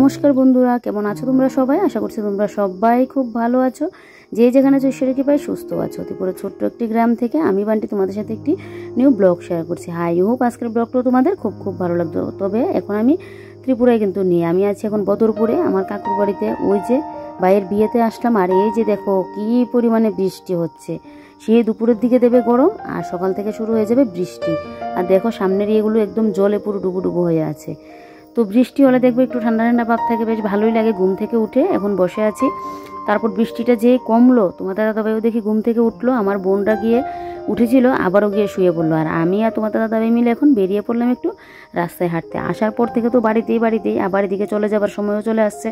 নমস্কার বন্ধুরা, কেমন আছো তোমরা সবাই? আশা করছি তোমরা সবাই খুব ভালো আছো। যে যেখানে আছো ঈশ্বরের কৃপায় সুস্থ আছো। ত্রিপুরা ছোট্ট একটি গ্রাম থেকে আমি বান্টি তোমাদের সাথে একটি নিউ ব্লগ শেয়ার করছি। হাই হোপ আজকের ব্লগটাও তোমাদের খুব খুব ভালো লাগতো। তবে এখন আমি ত্রিপুরায় কিন্তু নেই, আমি আছি এখন বদরপুরে আমার কাকুর বাড়িতে। ওই যে ভাইয়ের বিয়েতে আসলাম, আর এই যে দেখো কি পরিমাণে বৃষ্টি হচ্ছে। সেই দুপুরের দিকে দেবে গরম, আর সকাল থেকে শুরু হয়ে যাবে বৃষ্টি। আর দেখো সামনের এগুলো একদম জলে পুরো ডুবো হয়ে আছে। তো বৃষ্টি হলে দেখবে একটু ঠান্ডা ঠান্ডা ভাব থাকে, বেশ ভালোই লাগে। ঘুম থেকে উঠে এখন বসে আছি, তারপর বৃষ্টিটা যে কমলো, তোমাদের দাদাভাইও দেখি ঘুম থেকে উঠলো, আমার বোনরা গিয়ে উঠেছিল আবারও গিয়ে শুয়ে পড়লো, আর আমি আর তোমাদের দাদাভাই মিলে এখন বেরিয়ে পড়লাম একটু রাস্তায় হাঁটতে। আসার পর থেকে তো বাড়িতেই আবার এদিকে চলে যাবার সময়ও চলে আসছে।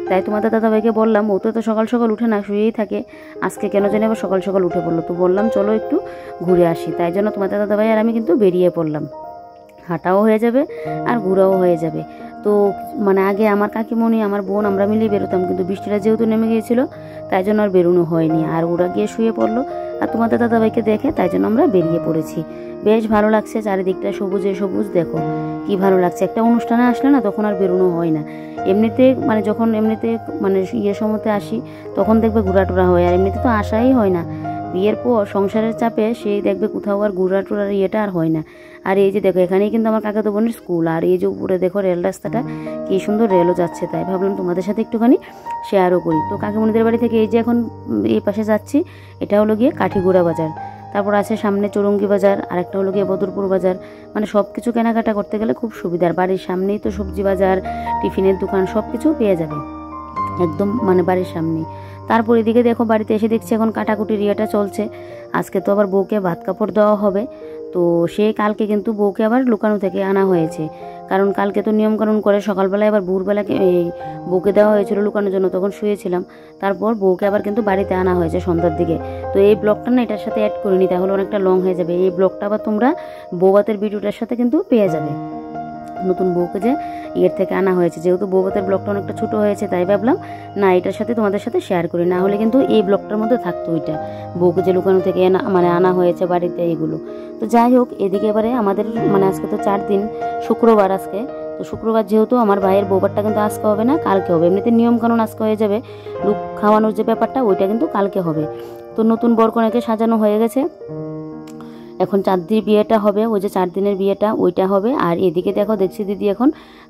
তাই তোমাদের দাদাভাইকে বললাম, ও তো সকাল সকাল উঠে না, শুয়েই থাকে, আজকে কেন জানি আবার সকাল সকাল উঠে পড়লো। তো বললাম চলো একটু ঘুরে আসি। তাই জন্য তোমাদের দাদাভাই আর আমি কিন্তু বেরিয়ে পড়লাম। হাঁটাও হয়ে যাবে আর ঘোরাও হয়ে যাবে। তো মানে আগে আমার কাকিমণি আমার বোন আমরা মিলিয়ে বেরোতাম, কিন্তু বৃষ্টিটা যেহেতু নেমে গিয়েছিল তাই জন্য আর বেরোনো হয়নি। আর ওরা গিয়ে শুয়ে পড়লো, আর তোমাদের দাদাভাইকে দেখে তাই জন্য আমরা বেরিয়ে পড়েছি। বেশ ভালো লাগছে, চারিদিকটা সবুজে সবুজ, দেখো কি ভালো লাগছে। একটা অনুষ্ঠানে আসলে না তখন আর বেরোনো হয় না। এমনিতে মানে যখন এমনিতে মানে সময়তে আসি তখন দেখবে ঘোরাটোরা হয়, আর এমনিতে তো আসাই হয় না। বিয়ের পর সংসারের চাপে সেই দেখবে কোথাও আর ঘোরাটোরার ইয়েটা আর হয় না। আর এই যে দেখো এখানেই কিন্তু আমার কাকাতো বোনের স্কুল, আর এই যে উপরে দেখো রেল রাস্তাটা কি সুন্দর, রেলও যাচ্ছে। তাই ভাবলাম তোমাদের সাথে একটুখানি শেয়ারও করি। তো কাকিমণিদের বাড়ি থেকে এই যে এখন এই পাশে যাচ্ছি, এটা হলো গিয়ে কাঠিগুড়া বাজার, তারপর আছে সামনে চৌরঙ্গি বাজার, আর একটা হলো গিয়ে বদরপুর বাজার। মানে সব কিছু কেনাকাটা করতে গেলে খুব সুবিধার, বাড়ির সামনেই তো সবজি বাজার, টিফিনের দোকান সব কিছু পেয়ে যাবে একদম মানে বাড়ির সামনেই। তারপর এদিকে দেখো বাড়িতে এসে দেখছি এখন কাটাকুটির ইয়েটা চলছে। আজকে তো আবার বউকে ভাত কাপড় দেওয়া হবে, তো সে কালকে কিন্তু বউকে আবার লুকানো থেকে আনা হয়েছে। কারণ কালকে তো নিয়মকানুন করে সকালবেলায় আবার ভোরবেলাকে এই বউকে দেওয়া হয়েছিল লুকানোর জন্য, তখন শুয়েছিলাম। তারপর বউকে আবার কিন্তু বাড়িতে আনা হয়েছে সন্ধ্যার দিকে। তো এই ব্লগটা না এটার সাথে অ্যাড করিনি, তাহলে অনেকটা লং হয়ে যাবে। এই ব্লগটা আবার তোমরা বৌভাতের ভিডিওটার সাথে কিন্তু পেয়ে যাবে। নতুন বউকে যে ইয়ের থেকে আনা হয়েছে, যেহেতু বৌভাতের ব্লগটা অনেকটা ছোট হয়েছে তাই ভাবলাম না এটার সাথে তোমাদের সাথে শেয়ার করি, না হলে কিন্তু এই ব্লগটার মধ্যে থাকতো ওইটা বউকে যে লুকানো থেকে মানে আনা হয়েছে বাড়িতে এইগুলো। তো যাই হোক, এদিকে এবারে আমাদের মানে আজকে তো 4 দিন, শুক্রবার আজকে। তো শুক্রবার যেহেতু আমার ভাইয়ের বৌভাতটা কিন্তু আজকে হবে না, কালকে হবে। এমনিতে নিয়মকানুন আজকে হয়ে যাবে, লোক খাওয়ানোর যে ব্যাপারটা ওইটা কিন্তু কালকে হবে। তো নতুন বরকনেকে সাজানো হয়ে গেছে, এখন 4 দিনের বিয়েটা হবে, ওই যে 4 দিনের বিয়েটা ওইটা হবে। আর এদিকে দেখো দেখছি দিদি এখন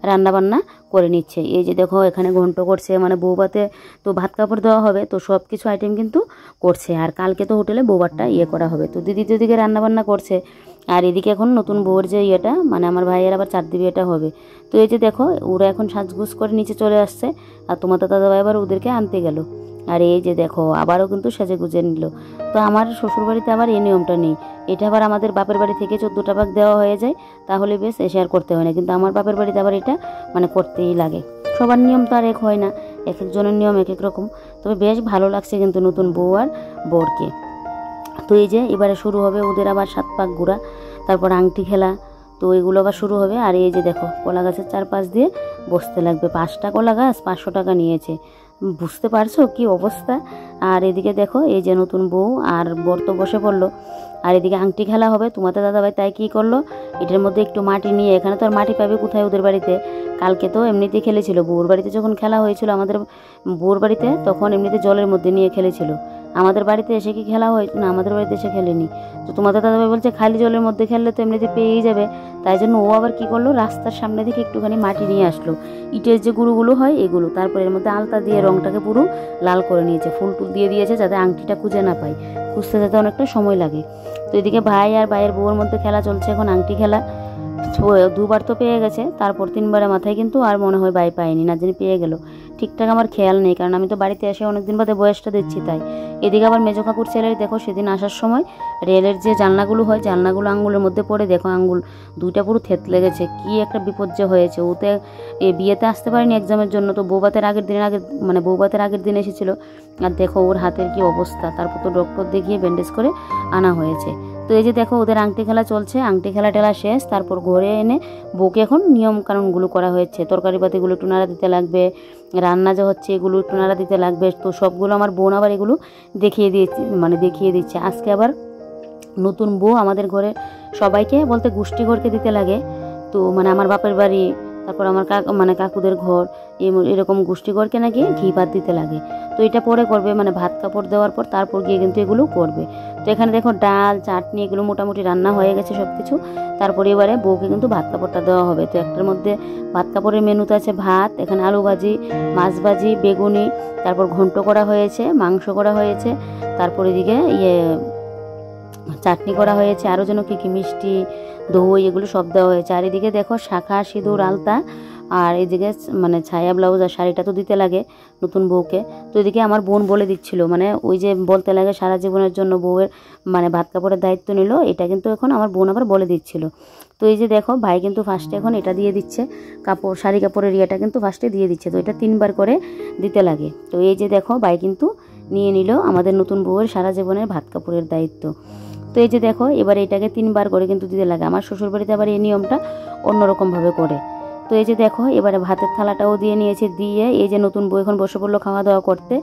রান্না বান্না করে নিচ্ছে। এই যে দেখো এখানে ঘন্ট করছে, মানে বৌভাতে তো ভাত কাপড় দেওয়া হবে, তো সব কিছু আইটেম কিন্তু করছে। আর কালকে তো হোটেলে বৌভাতটা ইয়ে করা হবে, তো দিদি দিদিকে রান্না বান্না করছে। আর এদিকে এখন নতুন বউর যে ইয়েটা মানে আমার ভাইয়ের আবার 4 দিন বিয়েটা হবে। তো এই যে দেখো ওরা এখন সাজগুজ করে নিচে চলে আসছে, আর তোমাদের দাদাভাই আবার ওদেরকে আনতে গেল। আর এই যে দেখো আবারও কিন্তু সেজে গুজে নিল। তো আমার শ্বশুরবাড়িতে আবার এই নিয়মটা নেই, এটা আবার আমাদের বাপের বাড়ি থেকে 14টা ভাগ দেওয়া হয়ে যায়, তাহলে বেশ এসে আর করতে হয় না। কিন্তু আমার বাপের বাড়িতে আবার এটা মানে করতেই লাগে। সবার নিয়ম তো আর এক হয় না, এক একজনের নিয়ম এক এক রকম। তবে বেশ ভালো লাগছে কিন্তু নতুন বউ আর বরকে। তো এই যে এবারে শুরু হবে ওদের আবার 7 পাক ঘোরা, তারপর আংটি খেলা, তো এগুলো আবার শুরু হবে। আর এই যে দেখো কলা গাছের চারপাশ দিয়ে বসতে লাগবে, 5টা কলা গাছ 500 টাকা নিয়েছে, বুঝতে পারছো কি অবস্থা। আর এদিকে দেখো এই যে নতুন বউ আর বর তো বসে পড়লো, আর এদিকে আংটি খেলা হবে। তোমাদের দাদাভাই তাই কি করলো, এটার মধ্যে একটু মাটি নিয়ে, এখানে তো আর মাটি পাবে কোথায় ওদের বাড়িতে, কালকে তো এমনিতেই খেলেছিল। বউর বাড়িতে যখন খেলা হয়েছিল আমাদের বউর বাড়িতে, তখন এমনিতে জলের মধ্যে নিয়ে খেলেছিল। আমাদের বাড়িতে এসে কি খেলা হয় না, আমাদের বাড়িতে এসে খেলেনি। তো তোমাদের দাদাভাই বলছে খালি জলের মধ্যে খেললে তো এমনিতে পেয়েই যাবে, তাই জন্য ও আবার কি করলো, রাস্তার সামনে থেকে একটুখানি মাটি নিয়ে আসলো, ইটের যে গুঁড়োগুলো হয় এগুলো, তারপর এর মধ্যে আলতা দিয়ে রংটাকে পুরো লাল করে নিয়েছে, ফুল টুল দিয়ে দিয়েছে যাতে আংটিটা খুঁজে না পায়, খুঁজতে যেতে অনেকটা সময় লাগে। তো এদিকে ভাই আর ভাইয়ের বউর মধ্যে খেলা চলছে এখন আংটি খেলা। 2বার তো পেয়ে গেছে, তারপর 3বারের মাথায় কিন্তু আর মনে হয় ভাই পায়নি, না জানি পেয়ে গেল, ঠিকঠাক আমার খেয়াল নেই, কারণ আমি তো বাড়িতে এসে অনেকদিন বাদে বয়সটা দিচ্ছি তাই। এদিকে আবার মেজো কাকুর ছেলের দেখো সেদিন আসার সময় রেলের যে জানলাগুলো হয় জানলাগুলো আঙ্গুলের মধ্যে পড়ে দেখো আঙ্গুল 2টা পুরো থেতলে গেছে, কি একটা বিপর্যয় হয়েছে। ওতে বিয়েতে আসতে পারেনি এক্সামের জন্য, তো বৌভাতের আগের দিন এসেছিল, আর দেখো ওর হাতের কি অবস্থা। তারপর তো ডক্টর দেখিয়ে ব্যান্ডেজ করে আনা হয়েছে। তো এই যে দেখো ওদের আংটি খেলা চলছে, আংটি খেলা টেলা শেষ, তারপর ঘরে এনে বউকে এখন নিয়ম কানুনগুলো করা হয়েছে, তরকারি পাতিগুলো একটু নাড়া দিতে লাগবে, রান্না যা হচ্ছে এগুলো একটু নাড়া দিতে লাগবে। তো সবগুলো আমার বোন আবার এগুলো দেখিয়ে দিচ্ছে। আজকে আবার নতুন বউ আমাদের ঘরে সবাইকে বলতে গোষ্ঠী ঘরকে দিতে লাগে, তো মানে আমার বাপের বাড়ি তারপর আমার কাকুদের ঘর এরকম গোষ্ঠী ঘরকে নাকি ঘি ভাত দিতে লাগে। তো এটা পরে করবে, মানে ভাত কাপড় দেওয়ার পর তারপর গিয়ে কিন্তু এগুলো করবে। তো এখানে দেখো ডাল চাটনি এগুলো মোটামুটি রান্না হয়ে গেছে সব কিছু। তারপরে এবারে বউকে কিন্তু ভাত কাপড়টা দেওয়া হবে। তো একটার মধ্যে ভাত কাপড়ের মেনুতে আছে ভাত, এখানে আলু ভাজি, মাছ ভাজি, বেগুনি, তারপর ঘন্ট করা হয়েছে, মাংস করা হয়েছে, তারপর এদিকে চাটনি করা হয়েছে, আরও যেন কী মিষ্টি দই এগুলো সব দেওয়া হয়েছে। আর এদিকে দেখো শাঁখা সিঁদুর আলতা, আর এদিকে মানে ছায়া ব্লাউজ আর শাড়িটা তো দিতে লাগে নতুন বউকে। তো এদিকে আমার বোন বলে দিচ্ছিল, মানে ওই যে বলতে লাগে সারা জীবনের জন্য বউয়ের মানে ভাত কাপড়ের দায়িত্ব নিল, এটা কিন্তু এখন আমার বোন আবার বলে দিচ্ছিল। তো এই যে দেখো ভাই কিন্তু ফার্স্টে এখন এটা দিয়ে দিচ্ছে, শাড়ি কাপড়ের ইয়েটা কিন্তু ফার্স্টে দিয়ে দিচ্ছে। তো এটা 3 বার করে দিতে লাগে। তো এই যে দেখো ভাই কিন্তু নিয়ে নিল আমাদের নতুন বউয়ের সারা জীবনের ভাত কাপড়ের দায়িত্ব। তো এই যে দেখো এবার এটাকে 3 বার করে কিন্তু দিতে লাগে। আমার শ্বশুরবাড়িতে আবার এই নিয়মটা অন্যরকমভাবে করে। তো এই যে দেখো এবারে ভাতের থালাটাও দিয়ে নিয়েছে, দিয়ে এই যে নতুন বউ এখন বসে পড়লো খাওয়া দাওয়া করতে।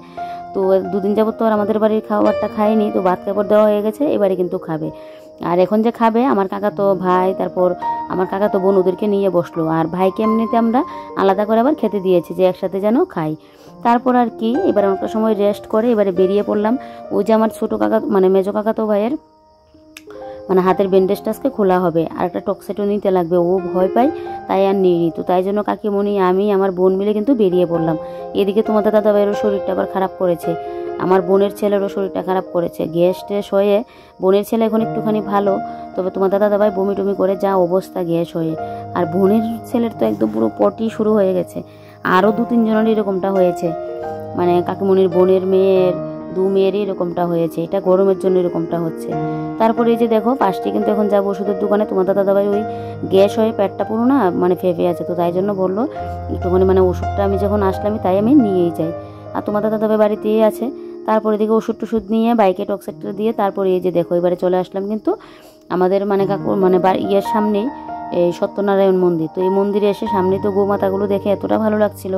তো 2 দিন যাবত তো আর আমাদের বাড়ির খাবারটা খায়নি, তো ভাত কাপড় দেওয়া হয়ে গেছে, এবারে কিন্তু খাবে। আর এখন যে খাবে আমার কাকাতো ভাই, তারপর আমার কাকাতো বোন ওদেরকে নিয়ে বসলো। আর ভাইকে এমনিতে আমরা আলাদা করে আবার খেতে দিয়েছি যে একসাথে যেন খাই। তারপর আর কি এবার অনেকটা সময় রেস্ট করে এবারে বেরিয়ে পড়লাম। ওই যে আমার ছোটো কাকা মানে মেজো কাকাতো ভাইয়ের মানে হাতের ব্যান্ডেজটা আজকে খোলা হবে, আর একটা টক্সেটও নিতে লাগবে, ও ভয় পায় তাই আর নিইনি। তো তাই জন্য কাকিমণি আমি আমার বোন মিলে কিন্তু বেরিয়ে পড়লাম। এদিকে তোমাদের দাদাভাইয়েরও শরীরটা আবার খারাপ করেছে, আমার বোনের ছেলেরও শরীরটা খারাপ করেছে, গ্যাস ট্যাস হয়ে। বোনের ছেলে এখন একটুখানি ভালো, তবে তোমাদের দাদাভাই বমি টমি করে যা অবস্থা গ্যাস হয়ে। আর বোনের ছেলের তো একদম পুরো পটি শুরু হয়ে গেছে। আরও 2-3 জনের এরকমটা হয়েছে, মানে কাকিমণির বোনের মেয়ের 2 মেয়েরই এরকমটা হয়েছে। এটা গরমের জন্য এরকমটা হচ্ছে। তারপরে এই যে দেখো পাশে কিন্তু এখন যাবো ওষুধের দোকানে। তোমার দাদাভাই ওই গ্যাস হয়ে পেটটা পুরো না মানে ফেঁপে আছে, তো তাই জন্য বললো একটুখানি মানে ওষুধটা আমি যখন আসলাম তাই আমি নিয়েই যাই। আর তোমার দাদাভাই বাড়িতেই আছে। তারপরে দিকে ওষুধ টষুধ নিয়ে বাইকে টক্সেটটা দিয়ে তারপরে এই যে দেখো এবারে চলে আসলাম কিন্তু আমাদের মানে কাকুর মানে ইয়ের সামনেই এই সত্যনারায়ণ মন্দির। তো এই মন্দিরে এসে সামনে তো গোমাতাগুলো দেখে এতটা ভালো লাগছিল,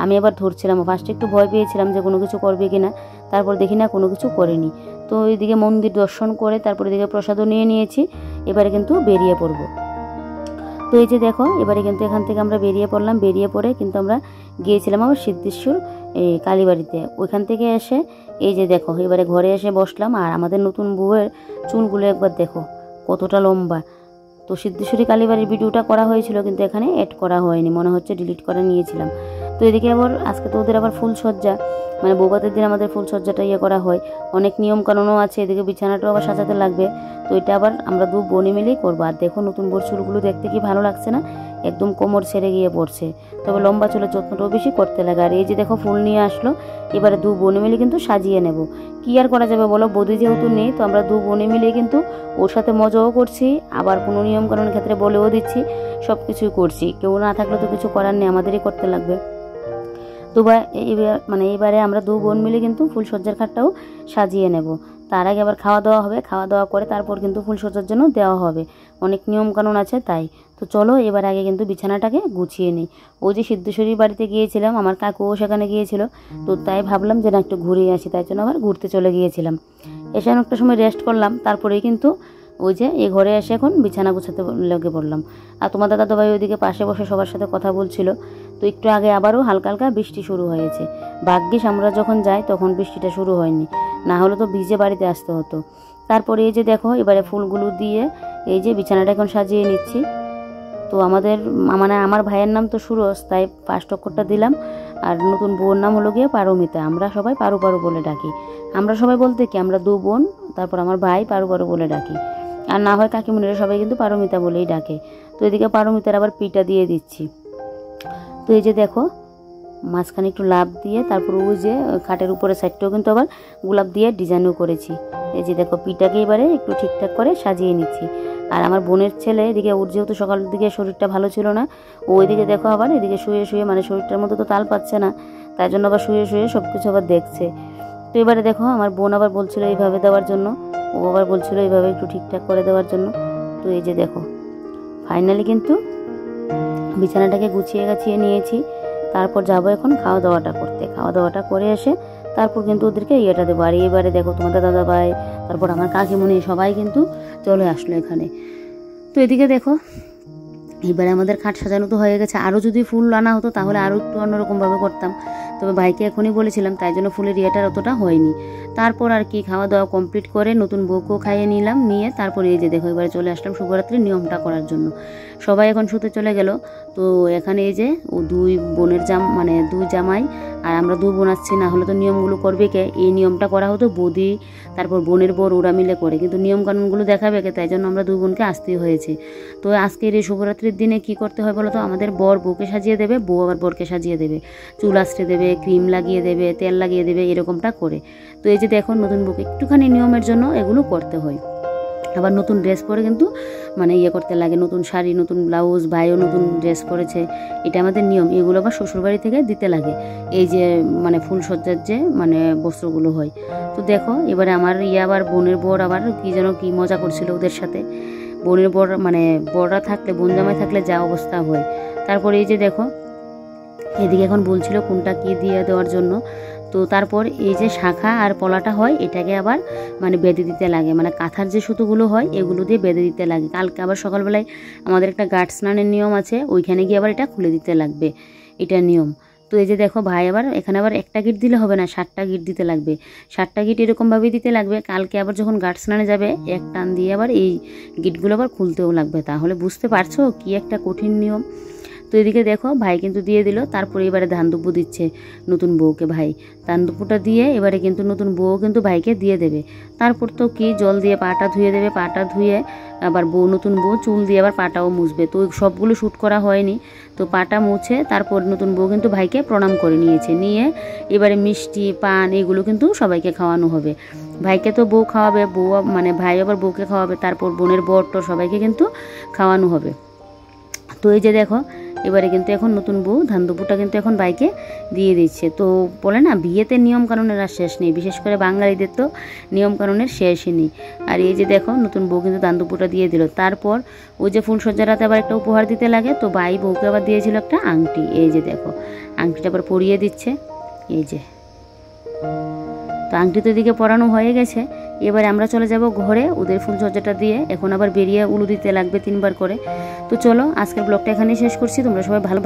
আমি আবার ধরছিলাম। ফার্স্টে একটু ভয় পেয়েছিলাম যে কোনো কিছু করবে কিনা, তারপর দেখি না কোনো কিছু করেনি। তো এইদিকে মন্দির দর্শন করে তারপরে এদিকে প্রসাদও নিয়ে নিয়েছি, এবারে কিন্তু বেরিয়ে পড়ব। তো এই যে দেখো এবারে কিন্তু এখান থেকে আমরা বেরিয়ে পড়লাম। বেরিয়ে পড়ে কিন্তু আমরা গিয়েছিলাম আবার সিদ্ধেশ্বর এই কালীবাড়িতে। ওইখান থেকে এসে এই যে দেখো এবারে ঘরে এসে বসলাম। আর আমাদের নতুন বউয়ের চুলগুলো একবার দেখো কতটা লম্বা। তো সিদ্ধেশ্বরী কালীবাড়ির ভিডিওটা করা হয়েছিল কিন্তু এখানে অ্যাড করা হয়নি, মনে হচ্ছে ডিলিট করে নিয়েছিলাম। তো এদিকে আবার আজকে তো ওদের আবার ফুলসজ্জা, মানে বৌভাতের দিন আমাদের ফুলসজ্জাটা করা হয়, অনেক নিয়ম কানুনও আছে। এদিকে বিছানাটাও আবার সাজাতে লাগবে। তো এটা আবার আমরা 2 বোনে মিলেই করবো। আর দেখো নতুন বোর চুলগুলো দেখতে কি ভালো লাগছে না, একদম কোমর ছেড়ে গিয়ে পড়ছে। তবে লম্বা চুলের যত্নটাও বেশি করতে লাগে। আর এই যে দেখো ফুল নিয়ে আসলো, এবারে 2 বোনে মিলে কিন্তু সাজিয়ে নেব। কি আর করা যাবে বলো, বৌদি যেহেতু নেই, তো আমরা 2 বোনে মিলে কিন্তু ওর সাথে মজাও করছি, আবার কোনো নিয়ম কানুনের ক্ষেত্রে বলেও দিচ্ছি, সব কিছুই করছি। কেউ না থাকলে তো কিছু করার নেই, আমাদেরই করতে লাগবে। তো এইবারে আমরা 2 বোন মিলে কিন্তু ফুলসজ্জার খাটটাও সাজিয়ে নেব। তার আগে আবার খাওয়া দাওয়া হবে, খাওয়া দাওয়া করে তারপর কিন্তু ফুলসজ্জার জন্য দেওয়া হবে, অনেক নিয়ম কানুন আছে তাই। তো চলো এবার আগে কিন্তু বিছানাটাকে গুছিয়ে নিই। ওই যে সিদ্ধেশ্বরীর বাড়িতে গিয়েছিলাম, আমার কাকুও সেখানে গিয়েছিল, তো তাই ভাবলাম যে না একটু ঘুরে আসি, তাই জন্য আবার ঘুরতে চলে গিয়েছিলাম। এসে অনেকটা সময় রেস্ট করলাম, তারপরেই কিন্তু ওই যে এই ঘরে এসে এখন বিছানা গুছাতে লেগে পড়লাম। আর তোমার দাদাভাই ওইদিকে পাশে বসে সবার সাথে কথা বলছিল। তো একটু আগে আবারও হালকা হালকা বৃষ্টি শুরু হয়েছে। ভাগ্যিস আমরা যখন যাই তখন বৃষ্টিটা শুরু হয়নি, না হলে তো ভিজে বাড়িতে আসতে হতো। তারপরে এই যে দেখো এবারে ফুলগুলো দিয়ে এই যে বিছানাটা এখন সাজিয়ে নিচ্ছি। তো আমার ভাইয়ের নাম তো সুরজ, তাই 5 অক্ষরটা দিলাম। আর নতুন বউর নাম হলো গিয়ে পারমিতা, আমরা সবাই পারু পারু বলে ডাকি। আমরা সবাই বলতে কি আমরা 2 বোন, তারপর আমার ভাই পারু পারু বলে ডাকি। আর না হয় কাকিমুনিরা সবাই কিন্তু পারমিতা বলেই ডাকে। তো এদিকে পারমিতার আবার পিঠা দিয়ে দিচ্ছি। তো এই যে দেখো মাঝখানে একটু লাভ দিয়ে তারপর ওই যে খাটের উপরে সাইডটাও কিন্তু আবার গোলাপ দিয়ে ডিজাইনও করেছি। এই যে দেখো পিঠাকে এবারে একটু ঠিকঠাক করে সাজিয়ে নিচ্ছি। আর আমার বোনের ছেলে এদিকে, ওর যেহেতু সকালের দিকে শরীরটা ভালো ছিল না, ওইদিকে দেখো আবার এদিকে শুয়ে শুয়ে মানে শরীরটার মধ্যে তো তাল পাচ্ছে না, তাই জন্য আবার শুয়ে শুয়ে সব কিছু আবার দেখছে। তো এবারে দেখো আমার বোন আবার বলছিল এইভাবে দেওয়ার জন্য, ও আবার বলছিল এইভাবে একটু ঠিকঠাক করে দেওয়ার জন্য। তো এই যে দেখো ফাইনালি কিন্তু বিছানাটাকে গুছিয়ে গাছিয়ে নিয়েছি। তারপর যাবো এখন খাওয়া দাওয়াটা করতে। খাওয়া দাওয়াটা করে এসে তারপর কিন্তু ওদেরকে ইয়েটা দেবো। আর এবারে দেখো তোমাদের দাদাভাই, তারপর আমার কাকিমণি সবাই কিন্তু চলে আসলো এখানে। তো এদিকে দেখো এবারে আমাদের খাট সাজানো তো হয়ে গেছে, আরও যদি ফুল আনা হতো তাহলে আরও একটু অন্যরকমভাবে করতাম, তবে ভাইকে এখনই বলেছিলাম, তাই জন্য ফুলের ইয়েটার অতটা হয়নি। তারপর আর কি খাওয়া দাওয়া কমপ্লিট করে নতুন বউকেও খাইয়ে নিলাম, নিয়ে তারপরে এই যে দেখো এবারে চলে আসলাম শুভরাত্রির নিয়মটা করার জন্য। সবাই এখন শুতে চলে গেল। তো এখানে এই যে ও দুই বোনের মানে দুই জামাই আর আমরা দুই বোন আসছি, না হলে তো নিয়মগুলো করবে কে? এই নিয়মটা করা হতো বৌদি তারপর বোনের বর ওরা মিলে করে, কিন্তু নিয়ম কানুনগুলো দেখাবে কে, তাই জন্য আমরা দুই বোনকে আসতেই হয়েছে। তো আজকের এই শুভরাত্রির দিনে কি করতে হয় বলো তো, আমাদের বর বউকে সাজিয়ে দেবে, বউ আবার বরকে সাজিয়ে দেবে, চুল আঁচড়ে দেবে, ক্রিম লাগিয়ে দেবে, তেল লাগিয়ে দেবে, এরকমটা করে। তো এই যে দেখো নতুন বউকে একটুখানি নিয়মের জন্য এগুলো করতে হয়। আবার নতুন ড্রেস পরে কিন্তু মানে ইয়ে করতে লাগে, নতুন শাড়ি, নতুন ব্লাউজ, ভাইও নতুন ড্রেস পরেছে, এটা আমাদের নিয়ম। এগুলো আবার শ্বশুরবাড়ি থেকে দিতে লাগে, এই যে মানে ফুলসজ্জার যে মানে বস্ত্রগুলো হয়। তো দেখো এবারে আমার আবার বোনের বর আবার কি যেন কি মজা করছিল ওদের সাথে। বোনের বর মানে বররা থাকলে, বোন জামাই থাকলে যা অবস্থা হয়। তারপরে এই যে দেখো এদিকে এখন বলছিল কোনটা কি দিয়ে দেওয়ার জন্য। তো তারপর এই যে শাখা আর পলাটা হয় এটাকে আবার মানে বেঁধে দিতে লাগে, মানে কাঁথার যে সুতোগুলো হয় এগুলো দিয়ে বেঁধে দিতে লাগে। কালকে আবার সকালবেলায় আমাদের একটা ঘাট স্নানের নিয়ম আছে, ওইখানে গিয়ে আবার এটা খুলে দিতে লাগবে, এটা নিয়ম। তো এই যে দেখো ভাই আবার এখানে আবার একটা গিট দিলে হবে না, 7টা গিট দিতে লাগবে, 7টা গিট এরকমভাবেই দিতে লাগবে। কালকে আবার যখন ঘাট স্নানে যাবে এক টান দিয়ে আবার এই গিটগুলো আবার খুলতেও লাগবে, তাহলে বুঝতে পারছো কি একটা কঠিন নিয়ম। তো এদিকে দেখো ভাই কিন্তু দিয়ে দিল। তারপরে এবারে ধান দুব্বু দিচ্ছে নতুন বউকে ভাই, ধান দুব্বুটা দিয়ে এবারে কিন্তু নতুন বউ কিন্তু ভাইকে দিয়ে দেবে। তারপর তো কি জল দিয়ে পাটা ধুয়ে দেবে, পাটা ধুয়ে আবার নতুন বউ চুল দিয়ে আবার পাটাও মুছবে। তো সবগুলো শ্যুট করা হয়নি, তো পাটা মুছে তারপর নতুন বউ কিন্তু ভাইকে প্রণাম করে নিয়েছে, নিয়ে এবারে মিষ্টি পান এগুলো কিন্তু সবাইকে খাওয়ানো হবে। ভাইকে তো বউ খাওয়াবে, বউ মানে ভাই আবার বউকে খাওয়াবে, তারপর বোনের বর তো সবাইকে কিন্তু খাওয়ানো হবে। তো এই যে দেখো এবারে কিন্তু এখন নতুন বউ ধান দুপুরটা কিন্তু এখন ভাইকে দিয়ে দিচ্ছে। তো বলে না বিয়েতে নিয়ম কানুনের আর শেষ নেই, বিশেষ করে বাঙালিদের তো নিয়ম কানুনের শেষই নেই। আর এই যে দেখো নতুন বউ কিন্তু ধান দুপুরটা দিয়ে দিল। তারপর ওই যে ফুলসজ্জার রাতে আবার একটা উপহার দিতে লাগে, তো ভাই বউকে আবার দিয়েছিল একটা আংটি, এই যে দেখো আংটিটা আবার পরিয়ে দিচ্ছে, এই যে। তো আংটি তো এদিকে পরানো হয়ে গেছে, এবারে আমরা চলে যাব ঘরে ওদের ফুলসজ্জাটা দিয়ে। এখন আবার বেরিয়ে উলু দিতে লাগবে 3বার করে। তো চলো আজকের ব্লগটা এখানেই শেষ করছি, তোমরা সবাই ভালো